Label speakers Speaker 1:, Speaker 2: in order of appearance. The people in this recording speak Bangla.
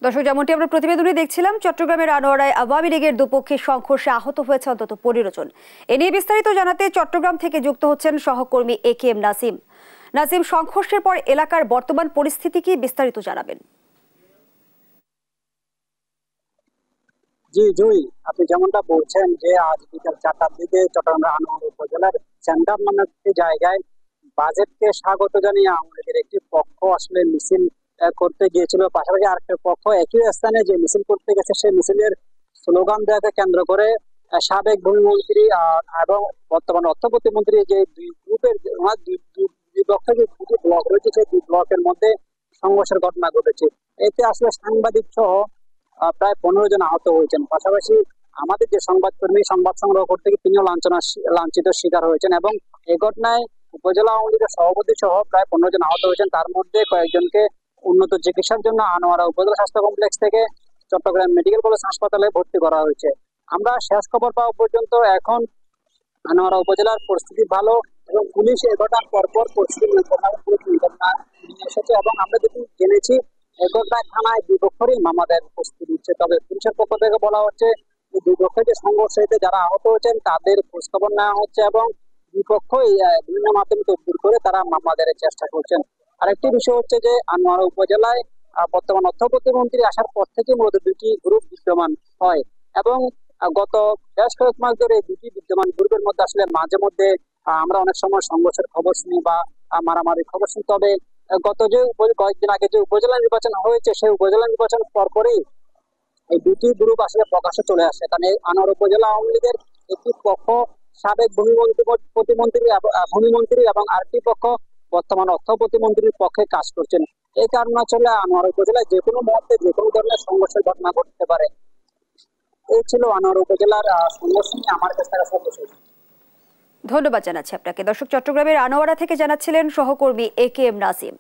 Speaker 1: দর্শক, যেমনটি আমরা প্রতিবেদনে দেখছিলাম, চট্টগ্রামের আনোয়ারায় আওয়ামী লীগের দুপক্ষের সংঘর্ষে আহত হয়েছে অন্তত 15 জন। এ নিয়ে বিস্তারিত জানাতে চট্টগ্রাম থেকে যুক্ত হচ্ছেন সহকর্মী AKM নাসিম। নাসিম, সংঘর্ষের পর এলাকার বর্তমান পরিস্থিতি কি, বিস্তারিত জানাবেন।
Speaker 2: জি জুই, আপনি যেমনটা বলছেন যে আজ বিকাল 4টার দিকে চট্টগ্রাম আনোয়ারা উপজেলার সেন্টার নামের একটি জায়গায় বাজেটকে স্বাগত জানিয়ে আওয়ামী লীগের একটি পক্ষ আসলে মিছিল করতে গিয়েছিল। পাশাপাশি আরেকটা পক্ষ একই স্থানে যে মিছিল করতে গেছে সেই মিছিলের স্লোগান দেওয়াকে কেন্দ্র করে সাবেক ভূমিমন্ত্রী এবং বর্তমান অর্থ প্রতিমন্ত্রী যে দুই গ্রুপের দুই পক্ষে যে দুটি ব্লক রয়েছে সেই দুই ব্লকের মধ্যে সংঘর্ষের ঘটনা ঘটেছে। এতে আসলে সাংবাদিক সহ প্রায় 15 জন আহত হয়েছেন। পাশাপাশি আমাদের যে সংবাদকর্মী সংবাদ সংগ্রহ করতে গিয়ে তিনিও লাঞ্ছিত শিকার হয়েছেন এবং এই ঘটনায় উপজেলা আওয়ামী লীগের সভাপতি সহ প্রায় 15 জন আহত হয়েছেন। তার মধ্যে কয়েকজনকে উন্নত চিকিৎসার জন্য আনোয়ারা উপজেলা স্বাস্থ্য কমপ্লেক্স থেকে চট্টগ্রাম মেডিকেল কলেজ হাসপাতালে ভর্তি করা হয়েছে। আমরা শেষ খবর পাওয়া পর্যন্ত এখন আনোয়ারা উপজেলার পরিস্থিতি ভালো এবং পুলিশ এ ঘটনার পরপর পরিস্থিতি নিয়ে এসেছে এবং আমরা যেটি জেনেছি এ ঘটনায় থানায় দুই পক্ষেরই মামলার প্রস্তুতি নিচ্ছে। তবে পুলিশের পক্ষ থেকে বলা হচ্ছে যে দুই পক্ষের যে সংঘর্ষ হয়েছে যারা আহত হয়েছেন তাদের খোঁজখবর নেওয়া হচ্ছে এবং দুই পক্ষই বিভিন্ন মাধ্যমে তদবির করে তারা মামলা দায়েরের চেষ্টা করছেন। আরেকটি বিষয় হচ্ছে যে আনোয়ারা উপজেলায় বর্তমান অর্থ প্রতিমন্ত্রী আসার পর থেকে মূলত দুটি গ্রুপ বিদ্যমান হয় এবং গত বেশ কয়েক মাস ধরে দুটি বিদ্যমান গ্রুপের মধ্যে আসলে মাঝে মধ্যে আমরা অনেক সময় সংঘর্ষের খবর শুনি বা মারামারির খবর শুনি। তবে গত যে কয়েকদিন আগে যে উপজেলা নির্বাচন হয়েছে সেই উপজেলা নির্বাচন পরপরই এই দুটি গ্রুপ আসলে প্রকাশে চলে আসে। কারণ এই আনোয়ারা উপজেলা আওয়ামী লীগের একটি পক্ষ সাবেক ভূমিমন্ত্রী এবং আরেকটি পক্ষ বর্তমান অর্থ প্রতিমন্ত্রীর পক্ষে কাজ করছেন। এই কারণে আসলে আনোয়ারা উপজেলায় যে কোনো মুহূর্তে যে কোনো ধরনের সংঘর্ষের ঘটনা ঘটতে পারে। এই ছিল আনোয়ারা উপজেলার সংঘর্ষ নিয়ে আমার কাছে সর্বশেষ।
Speaker 1: ধন্যবাদ জানাচ্ছি আপনাকে। দর্শক, চট্টগ্রামের আনোয়ারা থেকে জানাচ্ছিলেন সহকর্মী AKM নাসিম।